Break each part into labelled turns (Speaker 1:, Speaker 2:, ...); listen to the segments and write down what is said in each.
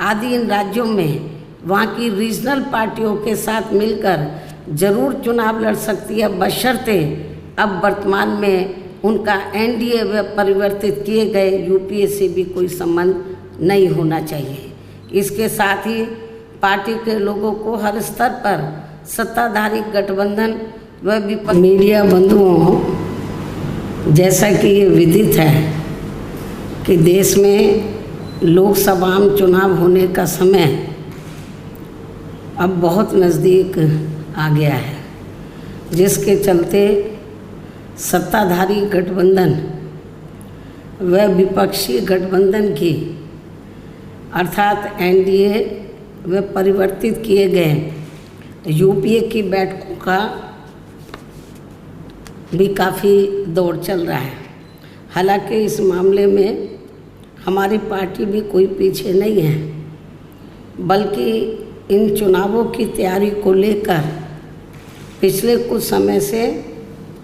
Speaker 1: आदि इन राज्यों में वहाँ की रीजनल पार्टियों के साथ मिलकर जरूर चुनाव लड़ सकती है, बशर्ते अब वर्तमान में उनका एनडीए व परिवर्तित किए गए यूपीए से भी कोई संबंध नहीं होना चाहिए। इसके साथ ही पार्टी के लोगों को हर स्तर पर सत्ताधारी गठबंधन व विपक्ष मीडिया बंधुओं, जैसा कि ये विदित है कि देश में लोकसभा चुनाव होने का समय अब बहुत नज़दीक आ गया है, जिसके चलते सत्ताधारी गठबंधन व विपक्षी गठबंधन की अर्थात एनडीए व परिवर्तित किए गए यूपीए की बैठकों का भी काफ़ी दौड़ चल रहा है। हालांकि इस मामले में हमारी पार्टी भी कोई पीछे नहीं है, बल्कि इन चुनावों की तैयारी को लेकर पिछले कुछ समय से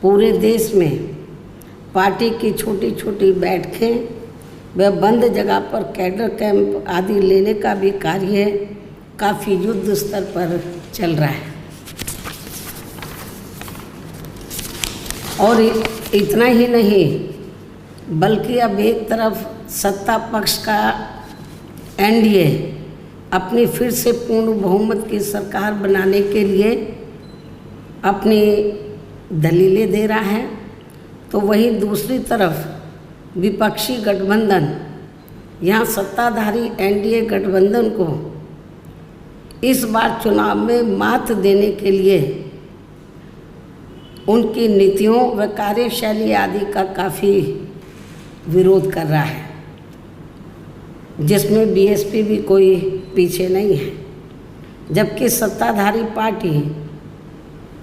Speaker 1: पूरे देश में पार्टी की छोटी छोटी बैठकें व बंद जगह पर कैडर कैंप आदि लेने का भी कार्य काफ़ी युद्ध स्तर पर चल रहा है। और इतना ही नहीं, बल्कि अब एक तरफ सत्ता पक्ष का एनडीए अपनी फिर से पूर्ण बहुमत की सरकार बनाने के लिए अपनी दलीलें दे रहा है, तो वहीं दूसरी तरफ विपक्षी गठबंधन यहाँ सत्ताधारी एनडीए गठबंधन को इस बार चुनाव में मात देने के लिए उनकी नीतियों व कार्यशैली आदि का काफ़ी विरोध कर रहा है, जिसमें बीएसपी भी कोई पीछे नहीं है। जबकि सत्ताधारी पार्टी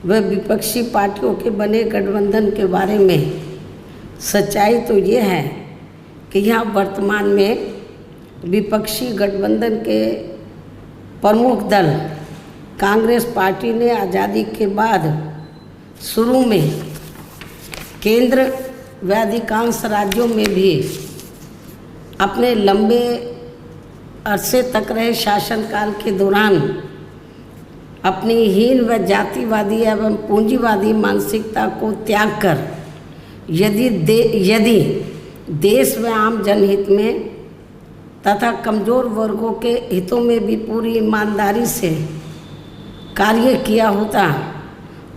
Speaker 1: व विपक्षी पार्टियों के बने गठबंधन के बारे में सच्चाई तो ये है कि यहाँ वर्तमान में विपक्षी गठबंधन के प्रमुख दल कांग्रेस पार्टी ने आज़ादी के बाद शुरू में केंद्र व अधिकांश राज्यों में भी अपने लंबे अरसे तक रहे शासनकाल के दौरान अपनी हीन व जातिवादी एवं पूंजीवादी मानसिकता को त्याग कर यदि देश व आम जनहित में तथा कमज़ोर वर्गों के हितों में भी पूरी ईमानदारी से कार्य किया होता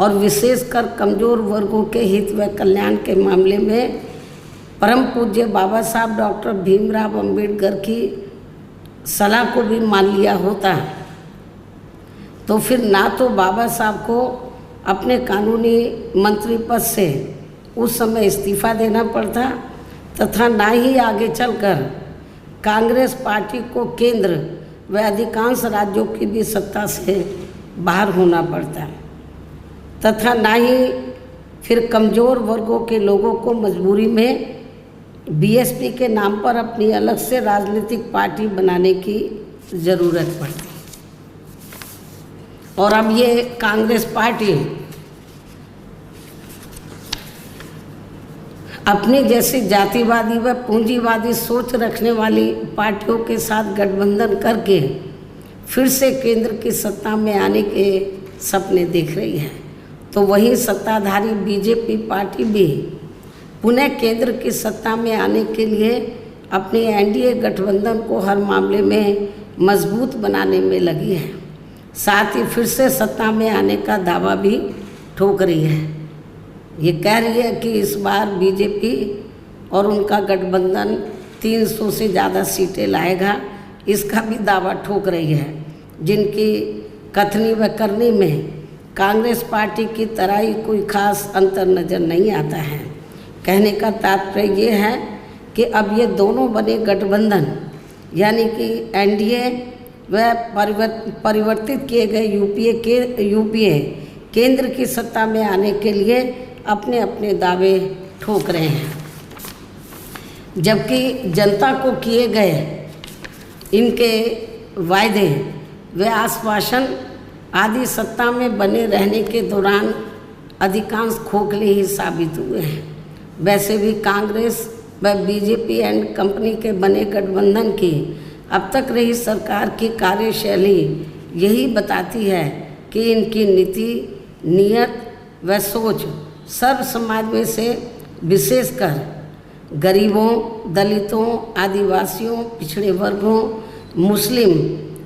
Speaker 1: और विशेषकर कमज़ोर वर्गों के हित व कल्याण के मामले में परम पूज्य बाबा साहब डॉक्टर भीमराव अंबेडकर की सलाह को भी मान लिया होता, तो फिर ना तो बाबा साहब को अपने कानूनी मंत्री पद से उस समय इस्तीफा देना पड़ता तथा ना ही आगे चलकर कांग्रेस पार्टी को केंद्र व अधिकांश राज्यों की भी सत्ता से बाहर होना पड़ता तथा ना ही फिर कमज़ोर वर्गों के लोगों को मजबूरी में बीएसपी के नाम पर अपनी अलग से राजनीतिक पार्टी बनाने की ज़रूरत पड़ती। और अब ये कांग्रेस पार्टी अपनी जैसी जातिवादी व पूंजीवादी सोच रखने वाली पार्टियों के साथ गठबंधन करके फिर से केंद्र की सत्ता में आने के सपने देख रही है, तो वहीं सत्ताधारी बीजेपी पार्टी भी पुनः केंद्र की सत्ता में आने के लिए अपने एनडीए गठबंधन को हर मामले में मजबूत बनाने में लगी है। साथ ही फिर से सत्ता में आने का दावा भी ठोक रही है। ये कह रही है कि इस बार बीजेपी और उनका गठबंधन 300 से ज़्यादा सीटें लाएगा, इसका भी दावा ठोक रही है, जिनकी कथनी व करनी में कांग्रेस पार्टी की तरह ही कोई खास अंतर नज़र नहीं आता है। कहने का तात्पर्य ये है कि अब ये दोनों बने गठबंधन यानी कि एनडीए व परिवर्तित किए गए यूपीए केंद्र की सत्ता में आने के लिए अपने अपने दावे ठोक रहे हैं, जबकि जनता को किए गए इनके वायदे व आश्वासन आदि सत्ता में बने रहने के दौरान अधिकांश खोखले ही साबित हुए हैं। वैसे भी कांग्रेस व बीजेपी एंड कंपनी के बने गठबंधन की अब तक रही सरकार की कार्यशैली यही बताती है कि इनकी नीति, नियत व सोच सर्व समाज में से विशेषकर गरीबों, दलितों, आदिवासियों, पिछड़े वर्गों, मुस्लिम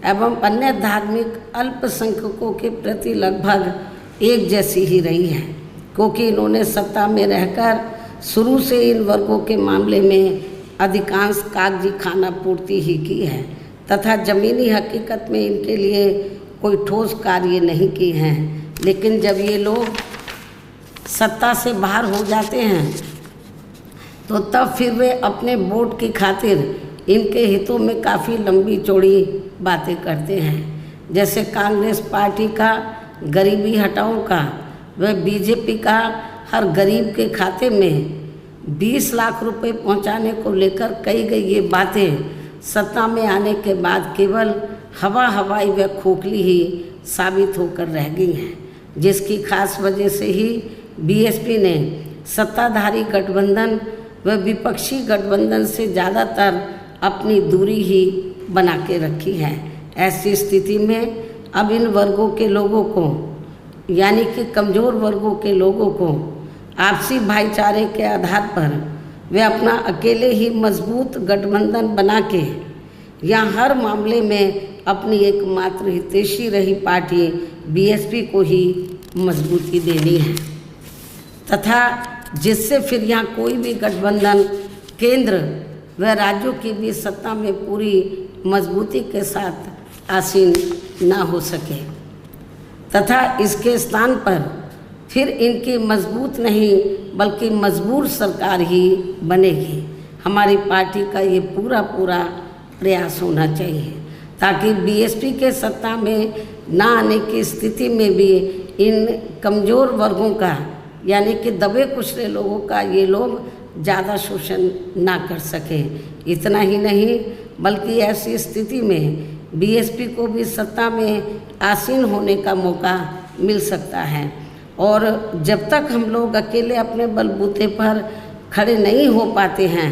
Speaker 1: एवं अन्य धार्मिक अल्पसंख्यकों के प्रति लगभग एक जैसी ही रही है, क्योंकि इन्होंने सत्ता में रहकर शुरू से इन वर्गों के मामले में अधिकांश कागजी खाना पूर्ति ही की है तथा ज़मीनी हकीकत में इनके लिए कोई ठोस कार्य नहीं किए हैं। लेकिन जब ये लोग सत्ता से बाहर हो जाते हैं तो तब फिर वे अपने वोट की खातिर इनके हितों में काफ़ी लंबी चौड़ी बातें करते हैं। जैसे कांग्रेस पार्टी का गरीबी हटाओ का व बीजेपी का हर गरीब के खाते में 20 लाख रुपए पहुंचाने को लेकर कही गई ये बातें सत्ता में आने के बाद केवल हवाई व खोखली ही साबित होकर रह गई हैं, जिसकी खास वजह से ही बीएसपी ने सत्ताधारी गठबंधन व विपक्षी गठबंधन से ज़्यादातर अपनी दूरी ही बना के रखी है। ऐसी स्थिति में अब इन वर्गों के लोगों को, यानी कि कमज़ोर वर्गों के लोगों को आपसी भाईचारे के आधार पर वे अपना अकेले ही मजबूत गठबंधन बना के या हर मामले में अपनी एकमात्र हितैषी रही पार्टी बीएसपी को ही मजबूती देनी है तथा जिससे फिर यहाँ कोई भी गठबंधन केंद्र व राज्यों की भी सत्ता में पूरी मजबूती के साथ आसीन ना हो सके तथा इसके स्थान पर फिर इनकी मजबूत नहीं बल्कि मजबूर सरकार ही बनेगी। हमारी पार्टी का ये पूरा प्रयास होना चाहिए ताकि बीएसपी के सत्ता में ना आने की स्थिति में भी इन कमज़ोर वर्गों का, यानी कि दबे कुचले लोगों का ये लोग ज़्यादा शोषण ना कर सके। इतना ही नहीं बल्कि ऐसी स्थिति में बीएसपी को भी सत्ता में आसीन होने का मौका मिल सकता है। और जब तक हम लोग अकेले अपने बलबूते पर खड़े नहीं हो पाते हैं,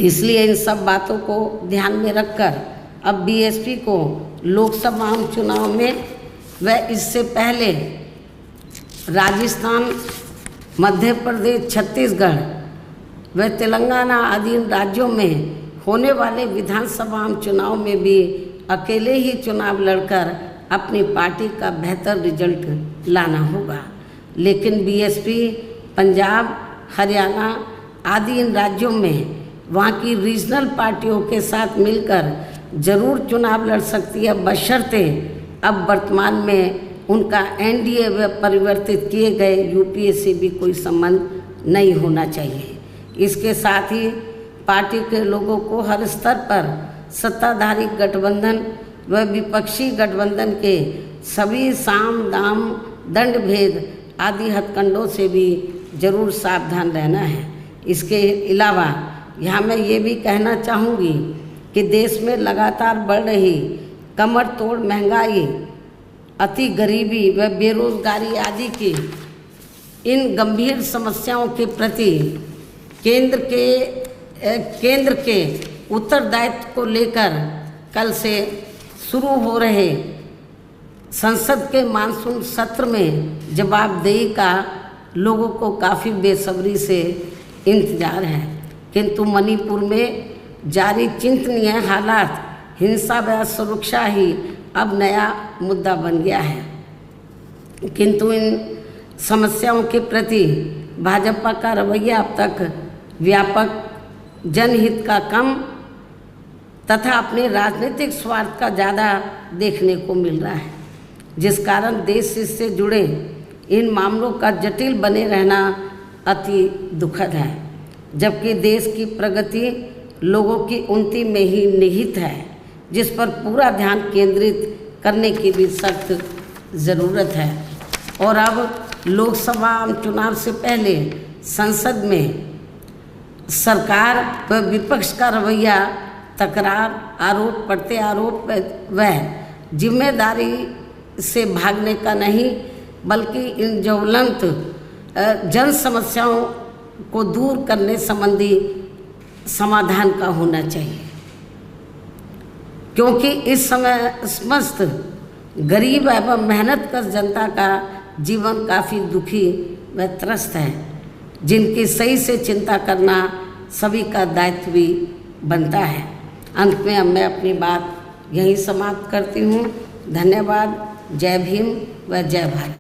Speaker 1: इसलिए इन सब बातों को ध्यान में रखकर अब बीएसपी को लोकसभा चुनाव में व इससे पहले राजस्थान, मध्य प्रदेश, छत्तीसगढ़ व तेलंगाना आदि राज्यों में होने वाले विधानसभा चुनाव में भी अकेले ही चुनाव लड़कर अपनी पार्टी का बेहतर रिजल्ट लाना होगा। लेकिन बीएसपी पंजाब, हरियाणा आदि इन राज्यों में वहाँ की रीजनल पार्टियों के साथ मिलकर जरूर चुनाव लड़ सकती है, बशर्ते अब वर्तमान में उनका एनडीए व परिवर्तित किए गए यूपीए से भी कोई संबंध नहीं होना चाहिए। इसके साथ ही पार्टी के लोगों को हर स्तर पर सत्ताधारी गठबंधन व विपक्षी गठबंधन के सभी साम दाम दंड भेद आदि हथकंडों से भी जरूर सावधान रहना है। इसके अलावा यहाँ मैं ये भी कहना चाहूँगी कि देश में लगातार बढ़ रही कमर तोड़ महंगाई, अति गरीबी व बेरोजगारी आदि की इन गंभीर समस्याओं के प्रति केंद्र के उत्तरदायित्व को लेकर कल से शुरू हो रहे संसद के मानसून सत्र में जवाबदेही का लोगों को काफ़ी बेसब्री से इंतजार है। किंतु मणिपुर में जारी चिंतनीय हालात, हिंसा व सुरक्षा ही अब नया मुद्दा बन गया है। किंतु इन समस्याओं के प्रति भाजपा का रवैया अब तक व्यापक जनहित का कम तथा अपने राजनीतिक स्वार्थ का ज़्यादा देखने को मिल रहा है, जिस कारण देश से जुड़े इन मामलों का जटिल बने रहना अति दुखद है। जबकि देश की प्रगति लोगों की उन्नति में ही निहित है, जिस पर पूरा ध्यान केंद्रित करने की भी सख्त ज़रूरत है। और अब लोकसभा चुनाव से पहले संसद में सरकार व विपक्ष का रवैया तकरार, आरोप प्रत्यारोप व जिम्मेदारी से भागने का नहीं, बल्कि इन ज्वलंत जन समस्याओं को दूर करने संबंधी समाधान का होना चाहिए। क्योंकि इस समय समस्त गरीब एवं मेहनत कर जनता का जीवन काफ़ी दुखी व त्रस्त है, जिनकी सही से चिंता करना सभी का दायित्व भी बनता है। अंत में अब मैं अपनी बात यहीं समाप्त करती हूँ। धन्यवाद। जय भीम व जय भारत।